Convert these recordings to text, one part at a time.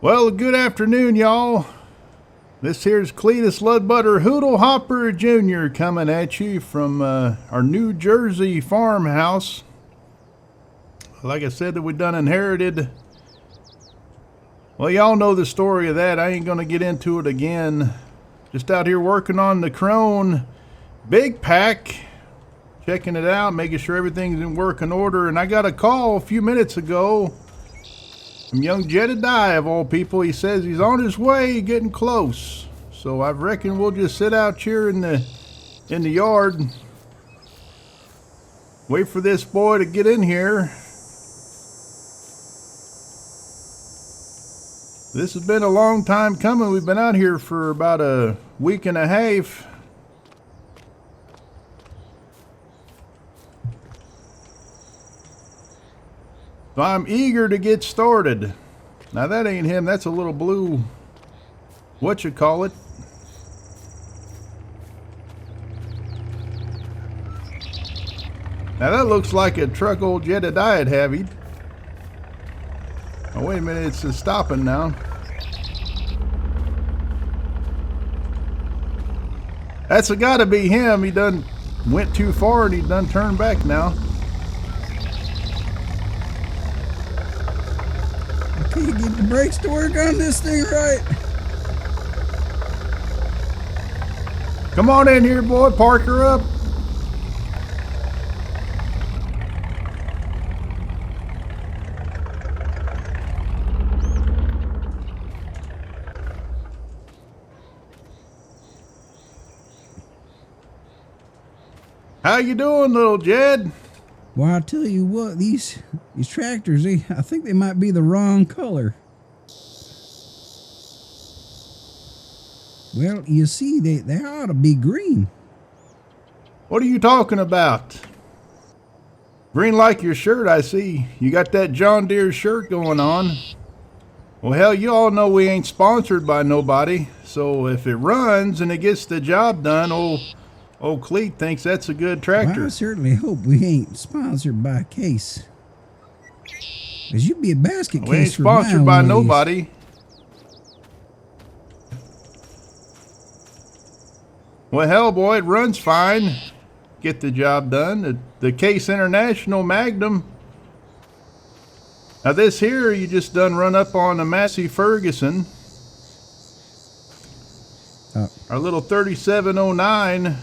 Well, good afternoon, y'all. This here's Cletus Ludbutter Hoodle Hopper Jr. coming at you from our New Jersey farmhouse. Like I said, that we done inherited. Well, y'all know the story of that. I ain't gonna get into it again. Just out here working on the Crone Big Pack, checking it out, making sure everything's in working order. And I got a call a few minutes ago from young Jededia of all people. He says he's on his way, getting close. So I reckon we'll just sit out here in the yard, wait for this boy to get in here. This has been a long time coming. We've been out here for about a week and a half. So I'm eager to get started. Now that ain't him, that's a little blue, whatchamacallit. Now that looks like a truck old Jededia would have. Oh, wait a minute, it's a stoppin now. That's gotta be him. He done went too far and he done turned back now. Can you get the brakes to work on this thing right? Come on in here, boy. Park her up. How you doing, little Jed? Well, I tell you what, these tractors, I think they might be the wrong color. Well, you see, they ought to be green. What are you talking about? Green like your shirt, I see. You got that John Deere shirt going on. Well, hell, you all know we ain't sponsored by nobody. So if it runs and it gets the job done, old Clete thinks that's a good tractor. Well, I certainly hope we ain't sponsored by Case. Because you'd be a basket case. We ain't sponsored by nobody. Well, hell, boy, it runs fine. Get the job done. The Case International Magnum. Now this here, you just done run up on a Massey Ferguson. Our little 3709.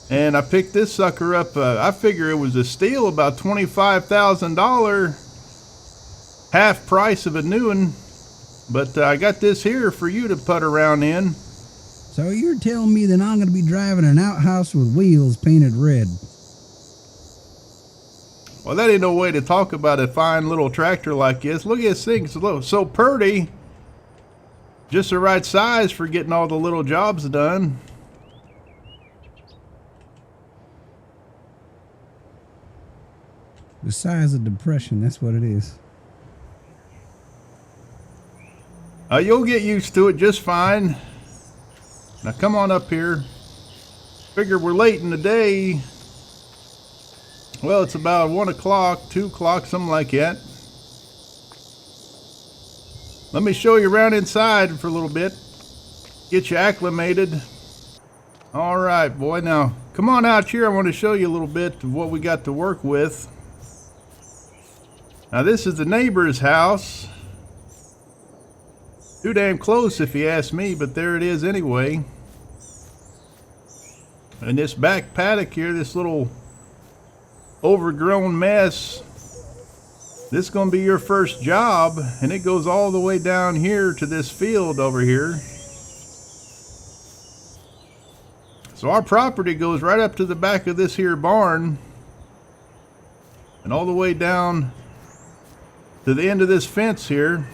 And I picked this sucker up. I figure it was a steal, about $25,000, half price of a new one. But I got this here for you to put around in. So you're telling me that I'm going to be driving an outhouse with wheels painted red? Well, that ain't no way to talk about a fine little tractor like this. Look at this thing, it's so pretty. Just the right size for getting all the little jobs done. The size of depression, that's what it is. You'll get used to it just fine. Now come on up here. Figure we're late in the day. Well, it's about 1 o'clock, 2 o'clock, something like that. Let me show you around inside for a little bit. Get you acclimated. All right, boy. Now, come on out here. I want to show you a little bit of what we got to work with. Now this is the neighbor's house. Too damn close if you ask me, but there it is anyway. And this back paddock here, this little overgrown mess, this is going to be your first job, and it goes all the way down here to this field over here. So our property goes right up to the back of this here barn and all the way down to the end of this fence here.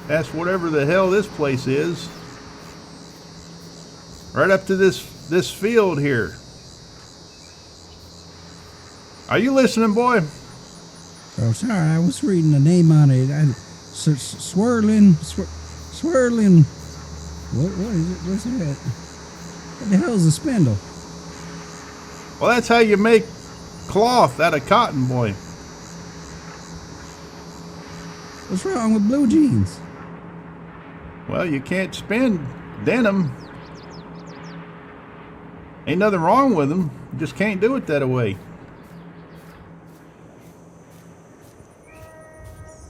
That's whatever the hell this place is. Right up to this field here. Are you listening, boy? Oh, sorry, I was reading the name on it. Swirling. What is it? What's that? What the hell is a spindle? Well, that's how you make cloth out of cotton, boy. What's wrong with blue jeans? Well, you can't spin denim. Ain't nothing wrong with them. You just can't do it that way.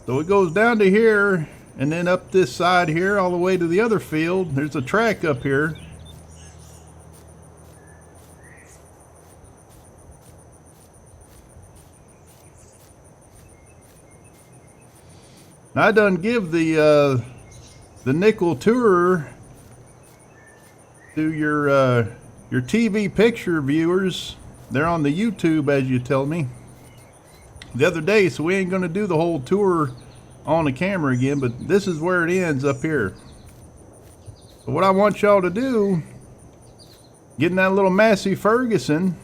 So it goes down to here and then up this side here all the way to the other field. There's a track up here. I done give the nickel tour to your TV picture viewers. They're on the YouTube, as you tell me, the other day, so we ain't gonna do the whole tour on the camera again, but this is where it ends up here. So what I want y'all to do, get in that little Massey Ferguson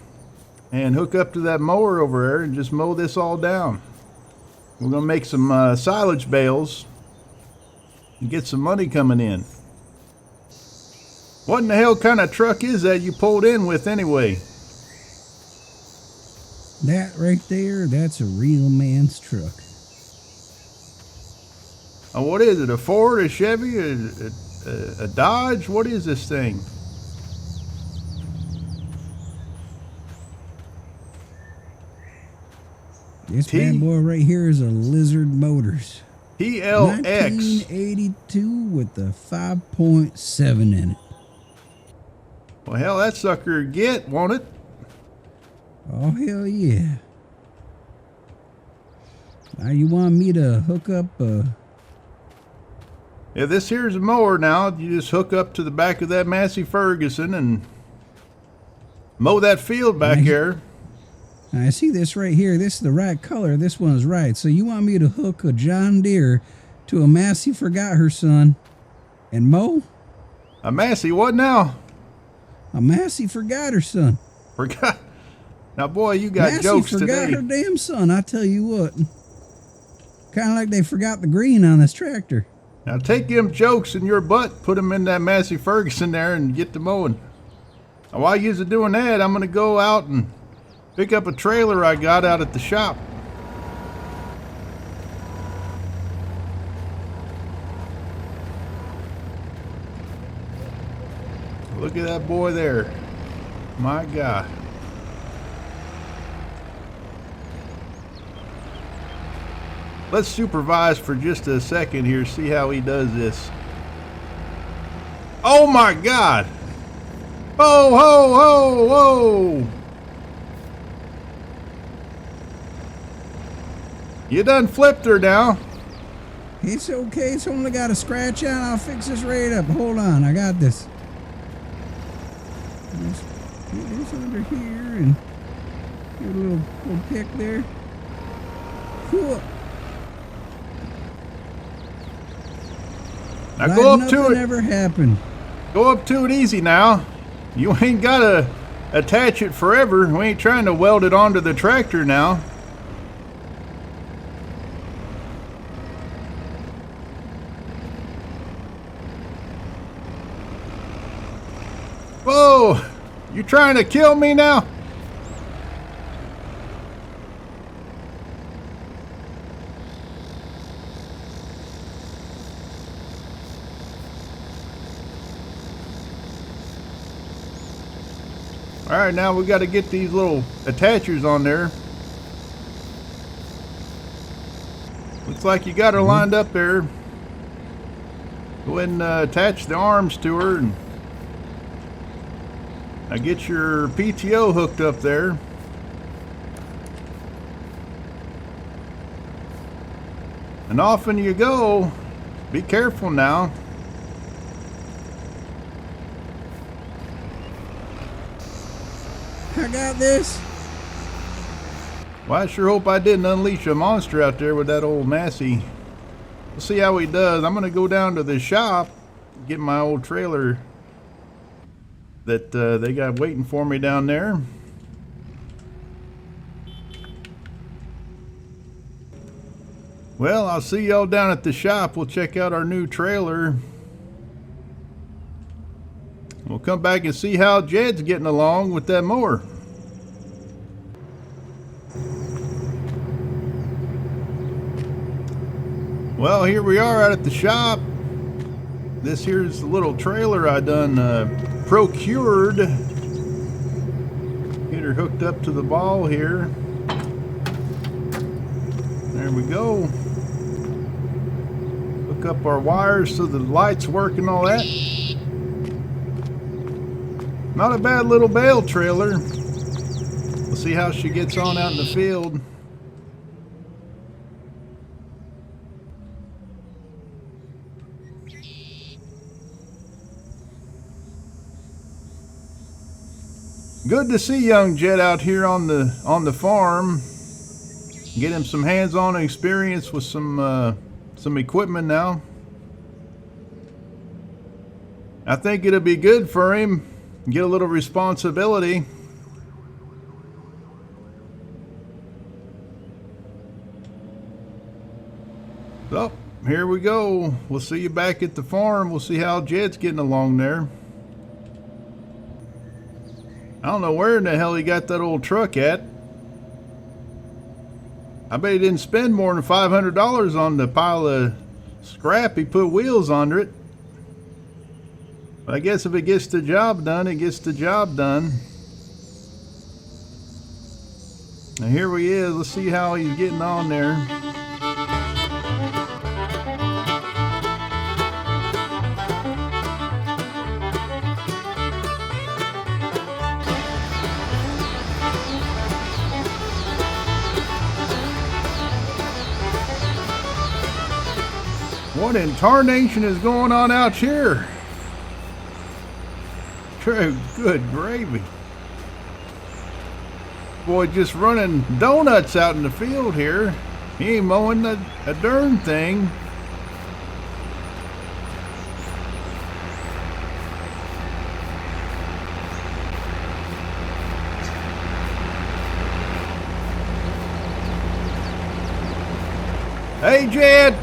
and hook up to that mower over there and just mow this all down. We're gonna make some silage bales and get some money coming in. What in the hell kind of truck is that you pulled in with anyway? That right there, that's a real man's truck. Oh, what is it? A Ford, a Chevy, a Dodge? What is this thing? This bad boy right here is a Lizard Motors. TLX. 1982 with the 5.7 in it. Well, hell, that sucker get, won't it? Oh, hell yeah. Now you want me to hook up Yeah, this here's a mower now. You just hook up to the back of that Massey Ferguson and mow that field back there. I see this right here. This is the right color. This one's right. So you want me to hook a John Deere to a Massey Forgot Her Son and mow? A Massey, what now? A Massey Forgot Her Son. Forgot. Now, boy, you got Massey jokes forgot today. her damn son, I tell you what. Kind of like they forgot the green on this tractor. Now, take them jokes in your butt, put them in that Massey Ferguson there, and get to mowing. Now, while you're doing that, I'm going to go out and pick up a trailer I got out at the shop. Look at that boy there. My God. Let's supervise for just a second here, see how he does this. Oh my God! Whoa, whoa, whoa, whoa! You done flipped her now. It's okay, it's only got a scratch on. I'll fix this right up. Hold on, I got this. Just get this under here and give a little pick there. Whoa. Now go up to Nothing it. ever happened. Go up to it easy now. You ain't gotta attach it forever. We ain't trying to weld it onto the tractor now. Whoa! You trying to kill me now? All right, now we got to get these little attachers on there. Looks like you got her lined up there. Go ahead and attach the arms to her. And now get your PTO hooked up there. And off and you go. Be careful now. I got this. Well, I sure hope I didn't unleash a monster out there with that old Massey. We'll see how he does. I'm going to go down to the shop, get my old trailer that they got waiting for me down there. Well, I'll see y'all down at the shop. We'll check out our new trailer. We'll come back and see how Jed's getting along with that mower. Well, here we are out at the shop. This here's the little trailer I done procured. Get her hooked up to the ball here. There we go. Hook up our wires so the lights work and all that. Not a bad little bale trailer. We'll see how she gets on out in the field. Good to see young Jed out here on the farm. Get him some hands-on experience with some equipment now. I think it'll be good for him. Get a little responsibility. So, here we go. We'll see you back at the farm. We'll see how Jed's getting along there. I don't know where in the hell he got that old truck at. I bet he didn't spend more than $500 on the pile of scrap he put wheels under it. But I guess if it gets the job done, it gets the job done. Now here he is. Let's see how he's getting on there. What in tarnation is going on out here? Good gravy. Boy, just running donuts out in the field here. He ain't mowing a darn thing. Hey, Jed.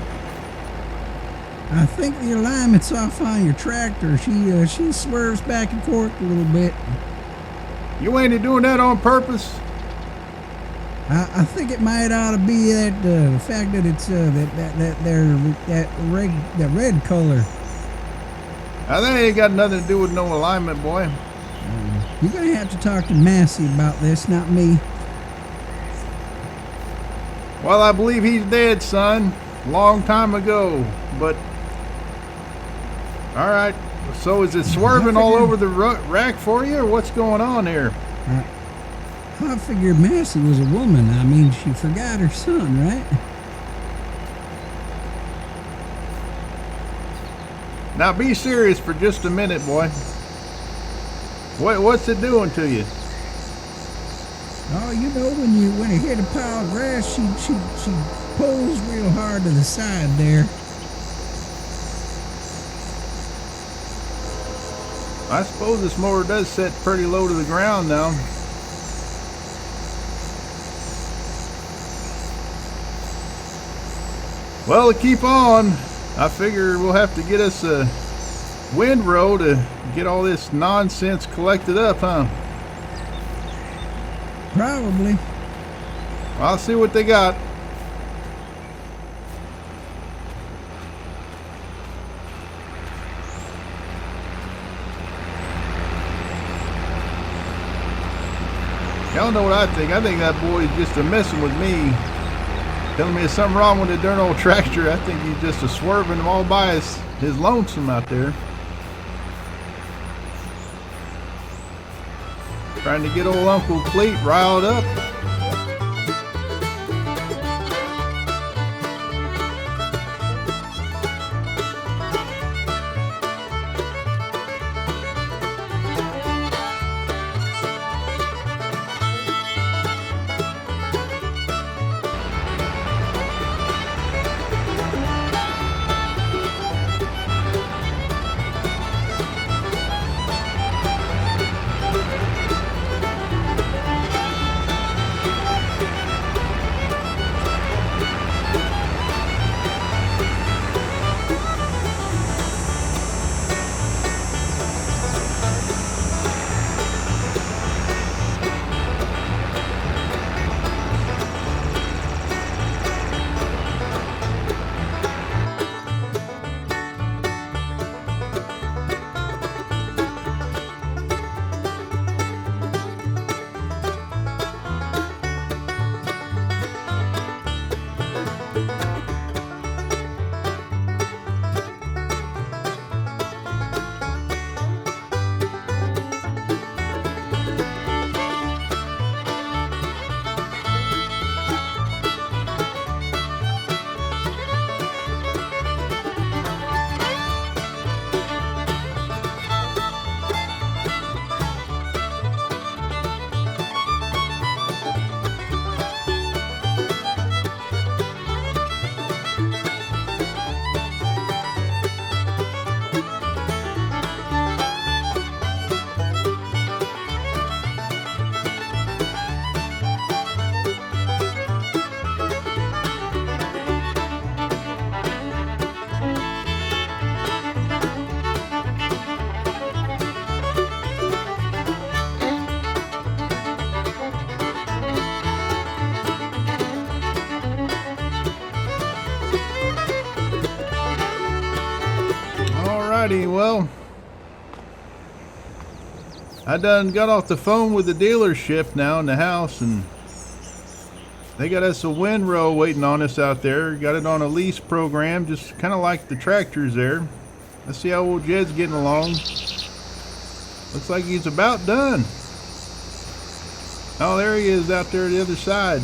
I think the alignment's off on your tractor. She swerves back and forth a little bit. You ain't doing that on purpose? I think it might ought to be that the fact that it's that red color. That ain't got nothing to do with no alignment, boy. You're gonna have to talk to Massey about this, not me. Well, I believe he's dead, son. Long time ago, but all right. So is it swerving all over the rack for you, or what's going on here? I figured Massey was a woman. I mean, she forgot her son, right? Now be serious for just a minute, boy. What's it doing to you? Oh, you know, when it hit a pile of grass, she pulls real hard to the side there. I suppose this mower does set pretty low to the ground now. Well, to keep on, I figure we'll have to get us a windrow to get all this nonsense collected up, huh? Probably. I'll see what they got. Y'all know what I think. I think that boy's just a messing with me. Telling me there's something wrong with the darn old tractor. I think he's just a swerving all by his lonesome out there. Trying to get old Uncle Clete riled up. Alrighty, well, I done got off the phone with the dealership now in the house, and they got us a windrow waiting on us out there. Got it on a lease program, just kind of like the tractors there. Let's see how old Jed's getting along. Looks like he's about done. Oh, there he is out there on the other side.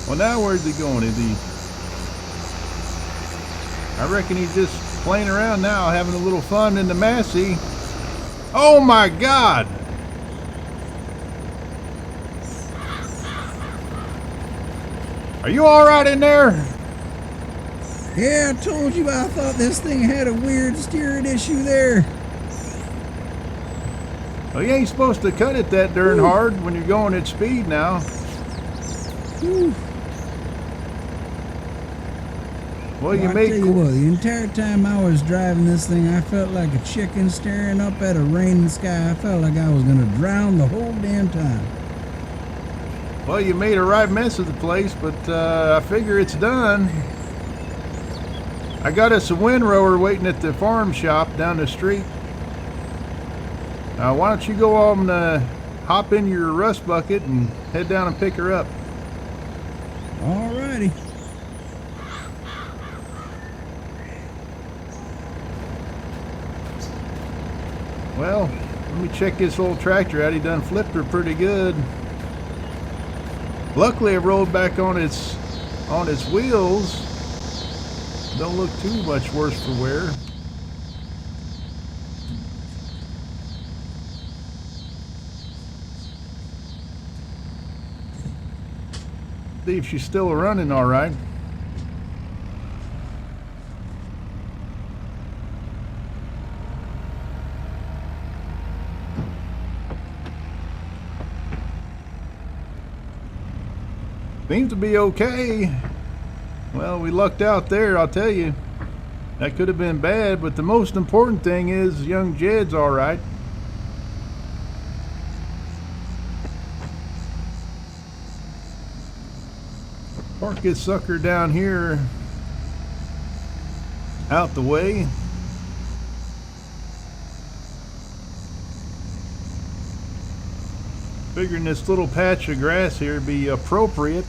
Well, now where's he going? Is he? I reckon he's just playing around now, having a little fun in the Massey. Oh my God! Are you all right in there? Yeah, I told you I thought this thing had a weird steering issue there. Well, you ain't supposed to cut it that darn hard when you're going at speed now. Whew. Well, you I made. tell you what, the entire time I was driving this thing, I felt like a chicken staring up at a raining sky. I felt like I was going to drown the whole damn time. Well, you made a right mess of the place, but I figure it's done. I got us a windrower waiting at the farm shop down the street. Why don't you go on hop in your rust bucket and head down and pick her up? Alrighty. Well, let me check this old tractor out. He done flipped her pretty good. Luckily, it rolled back on its wheels. Don't look too much worse for wear. See if she's still running all right. Seems to be okay. Well, we lucked out there, I'll tell you. That could have been bad, but the most important thing is young Jed's all right. Park this sucker down here out the way. Figuring this little patch of grass here would be appropriate.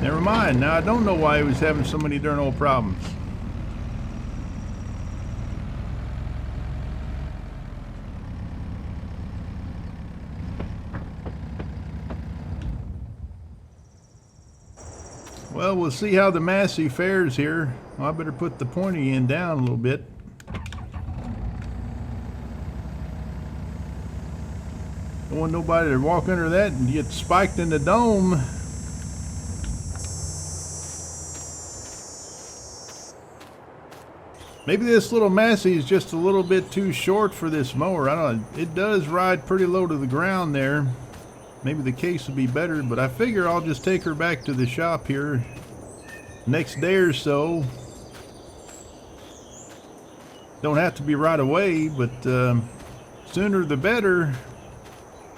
Never mind. Now I don't know why he was having so many darn old problems. Well, we'll see how the Massey fares here. Well, I better put the pointy end down a little bit. Don't want nobody to walk under that and get spiked in the dome. Maybe this little Massey is just a little bit too short for this mower. I don't know. It does ride pretty low to the ground there. Maybe the case would be better, but I figure I'll just take her back to the shop here next day or so. Don't have to be right away, but sooner the better.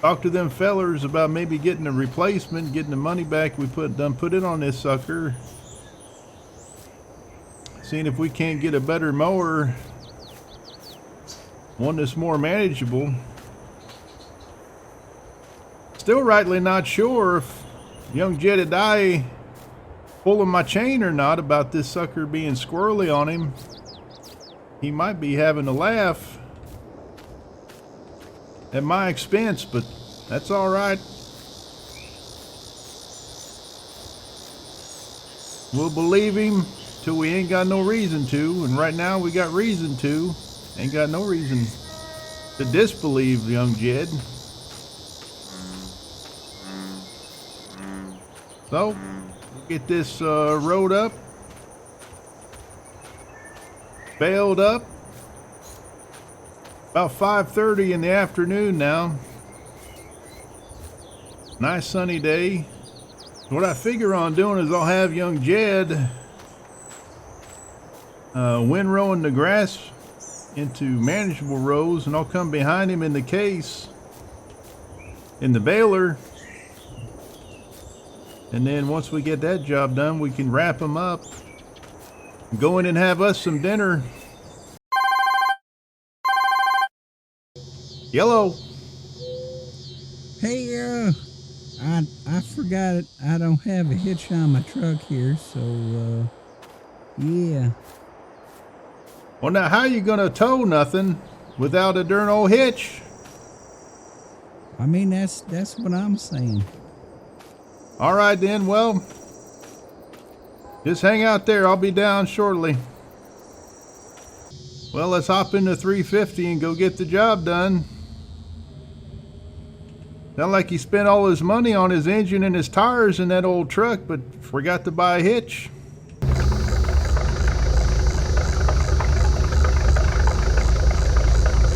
Talk to them fellers about maybe getting a replacement, getting the money back we put in on this sucker. Seeing if we can't get a better mower, one that's more manageable. Still rightly not sure if young Jededia pulling my chain or not about this sucker being squirrely on him. He might be having a laugh at my expense, but that's all right. We'll believe him till we ain't got no reason to, and right now we got reason to. Ain't got no reason to disbelieve young Jed. So, we'll get this rode up, baled up. About 5:30 in the afternoon now. Nice sunny day. What I figure on doing is I'll have young Jed windrowing the grass into manageable rows, and I'll come behind him in the case in the baler, and then once we get that job done, we can wrap them up, go in and have us some dinner. Yellow. Hey, I forgot it. I don't have a hitch on my truck here, so yeah. Well, now how you gonna tow nothing without a darn old hitch? I mean, that's what I'm saying. All right then, well, just hang out there. I'll be down shortly. Well, let's hop into 350 and go get the job done. Sound like he spent all his money on his engine and his tires in that old truck, but forgot to buy a hitch.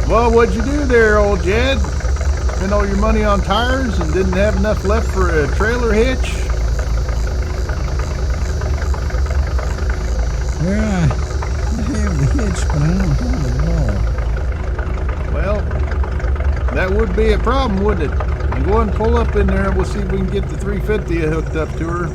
Well, what'd you do there, old Jed? Spent all your money on tires and didn't have enough left for a trailer hitch? Well, I have the hitch, but I don't have the ball. Well, that would be a problem, wouldn't it? You go ahead and pull up in there and we'll see if we can get the 350 hooked up to her.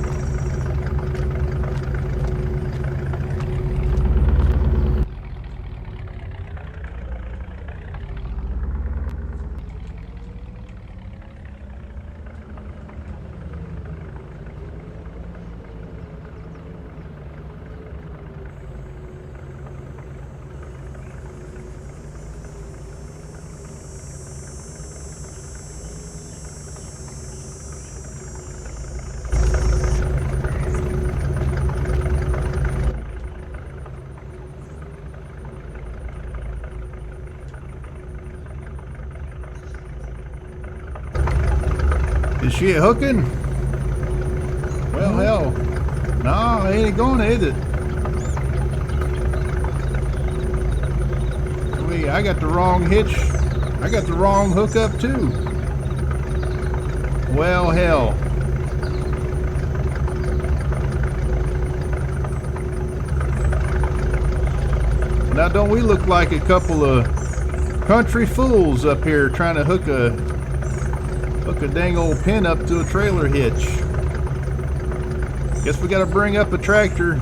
Is she a hooking? Well, hell. No, it ain't going, is it? Wait, I got the wrong hitch. I got the wrong hookup too. Well, hell. Now, don't we look like a couple of country fools up here trying to hook a dang old pin up to a trailer hitch? Guess we gotta bring up a tractor.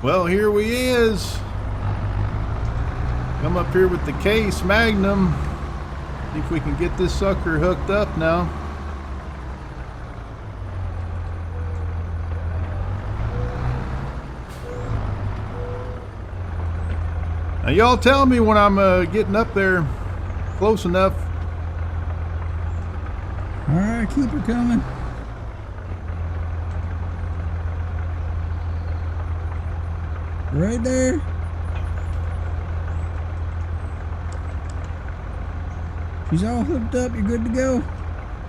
Well, here we is. Come up here with the case Magnum. See if we can get this sucker hooked up now. Now y'all tell me when I'm getting up there close enough. All right, keep her coming. Right there. She's all hooked up. You're good to go.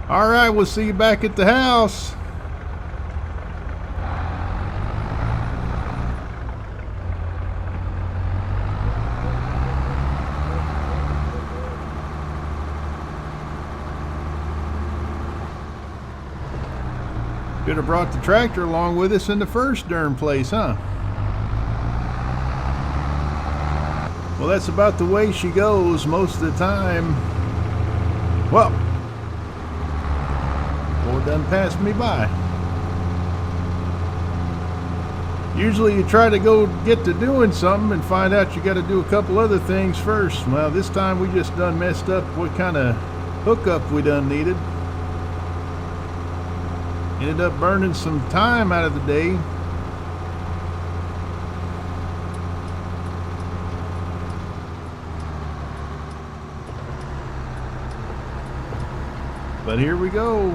All right, we'll see you back at the house. Should have brought the tractor along with us in the first darn place, huh? Well, that's about the way she goes most of the time. Well, boy done passed me by. Usually you try to go get to doing something and find out you got to do a couple other things first. Well, this time we just done messed up what kind of hookup we done needed. Ended up burning some time out of the day. But here we go.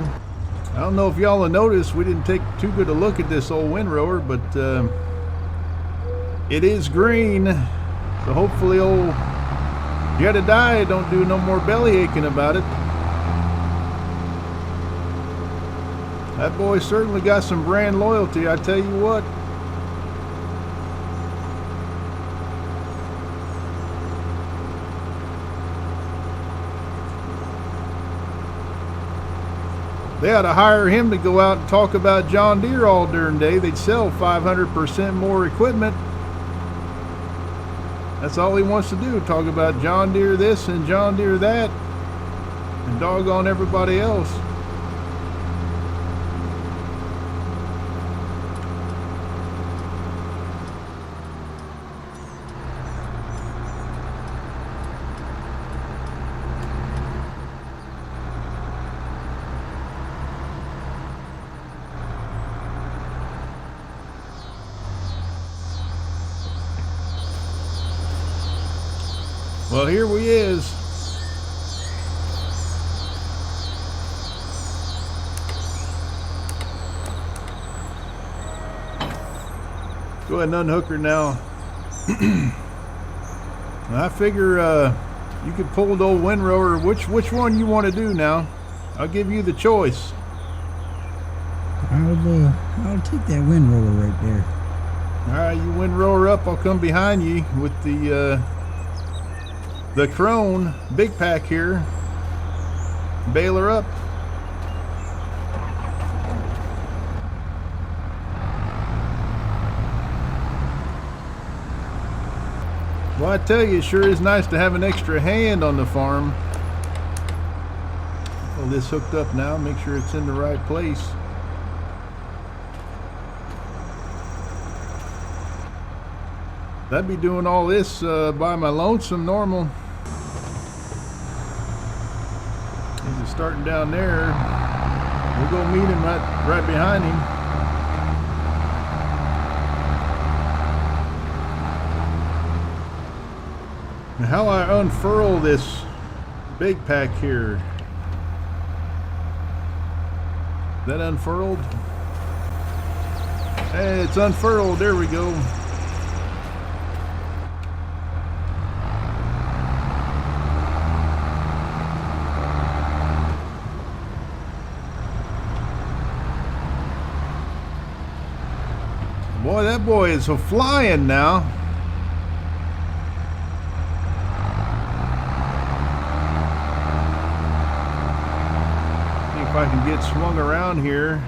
I don't know if y'all have noticed, we didn't take too good a look at this old windrower, but it is green. So hopefully old Jededia don't do no more belly aching about it. That boy certainly got some brand loyalty, I tell you what. They ought to hire him to go out and talk about John Deere all during day. They'd sell 500% more equipment. That's all he wants to do, talk about John Deere this and John Deere that, and doggone everybody else. Well, here we is. Go ahead and unhook her now. I figure you could pull the old windrower. Which one you want to do now? I'll give you the choice. I'll take that windrower right there. All right, you windrower up. I'll come behind you with the Krone big pack here. Baler up. Well, I tell you, it sure is nice to have an extra hand on the farm. Pull this hooked up now, make sure it's in the right place. I'd be doing all this by my lonesome normal. He's starting down there. We'll go meet him right behind him. Now how I unfurl this big pack here? Is that unfurled? Hey, it's unfurled. There we go. Boy, that boy is flying now. See if I can get swung around here.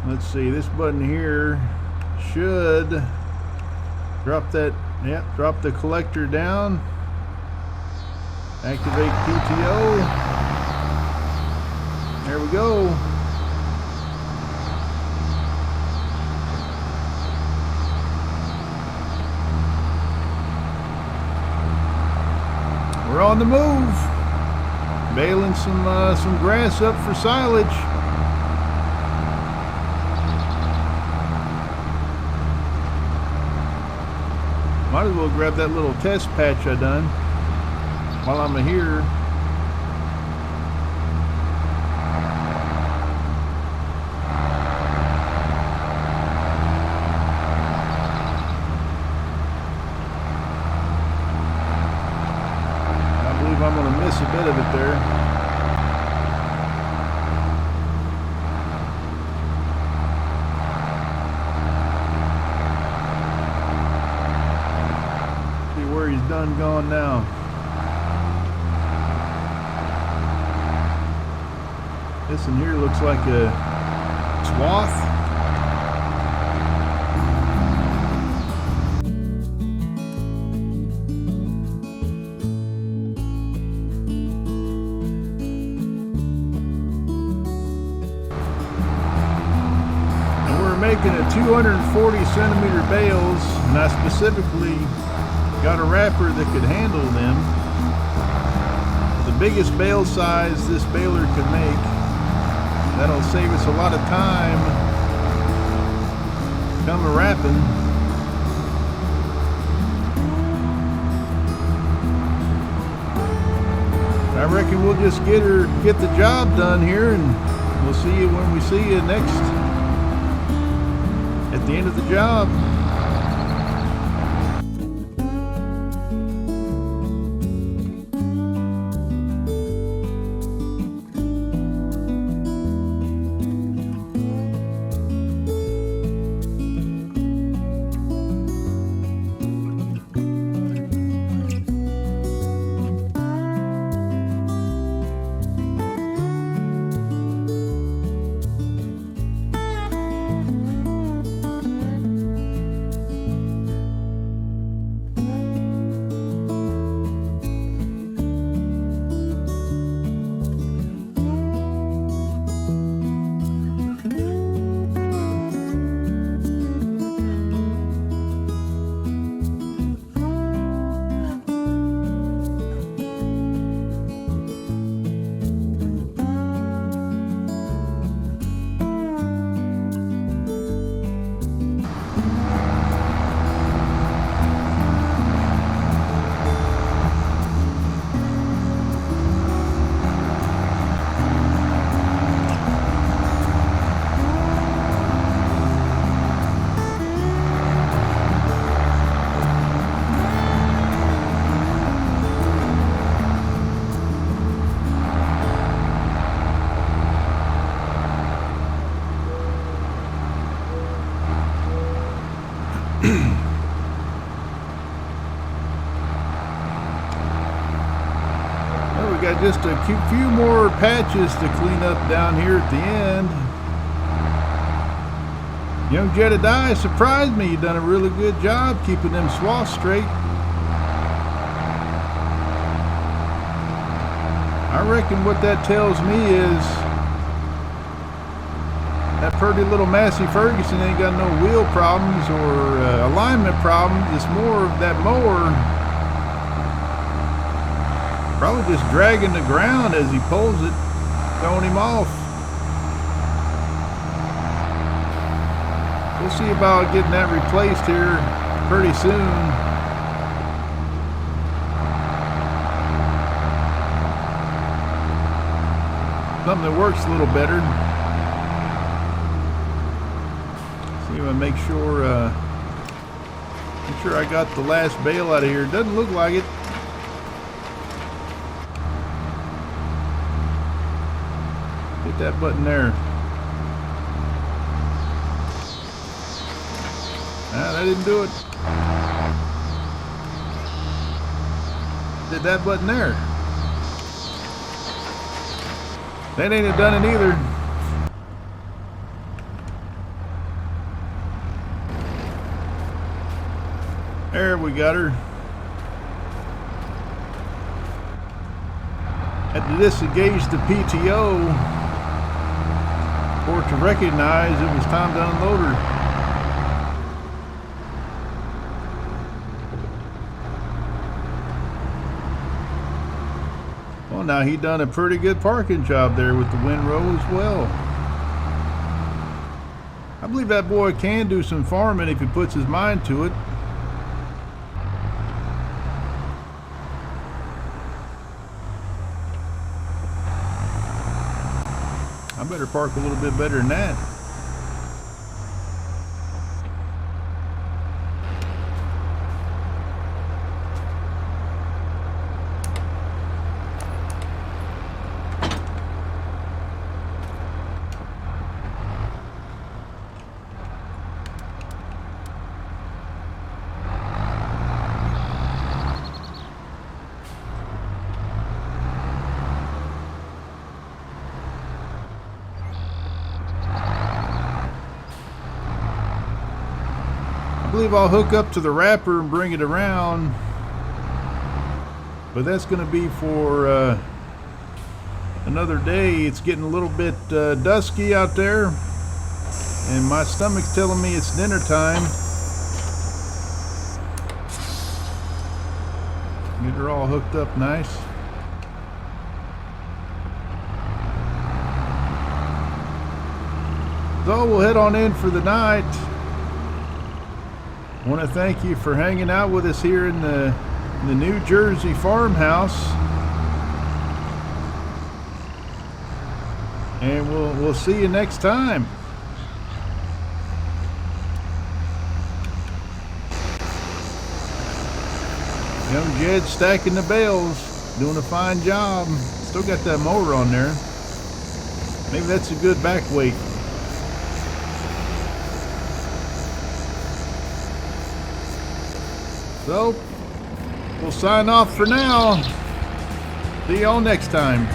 Let's see, this button here should drop that, yep, drop the collector down. Activate PTO. There we go. We're on the move. Baling some grass up for silage. Might as well grab that little test patch I done while I'm here. I believe I'm going to miss a bit of it there. See where he's done gone now. This in here looks like a swath. And we're making a 240 centimeter bales, and I specifically got a wrapper that could handle them. The biggest bale size this baler could make. That'll save us a lot of time coming wrapping. I reckon we'll just get the job done here, and we'll see you when we see you next at the end of the job. got just a few more patches to clean up down here at the end. Young Jededia surprised me. You done a really good job keeping them swaths straight. I reckon what that tells me is that pretty little Massey Ferguson ain't got no wheel problems or alignment problems. It's more of that mower probably just dragging the ground as he pulls it, throwing him off. We'll see about getting that replaced here pretty soon. Something that works a little better. See if I make sure I got the last bale out of here. Doesn't look like it. Hit that button there. Nah, that didn't do it. Did that button there. That ain't done it either. There, we got her. Had to disengage the PTO for it to recognize it was time to unload her. Well, now he done a pretty good parking job there with the windrow as well. I believe that boy can do some farming if he puts his mind to it. I better park a little bit better than that. I believe I'll hook up to the wrapper and bring it around, but that's going to be for another day. It's getting a little bit dusky out there, and my stomach's telling me it's dinner time. Get her all hooked up nice. So we'll head on in for the night. I want to thank you for hanging out with us here in the New Jersey farmhouse, and we'll see you next time. Young Jed stacking the bales, doing a fine job. Still got that mower on there. Maybe that's a good back weight. So, we'll sign off for now. See y'all next time.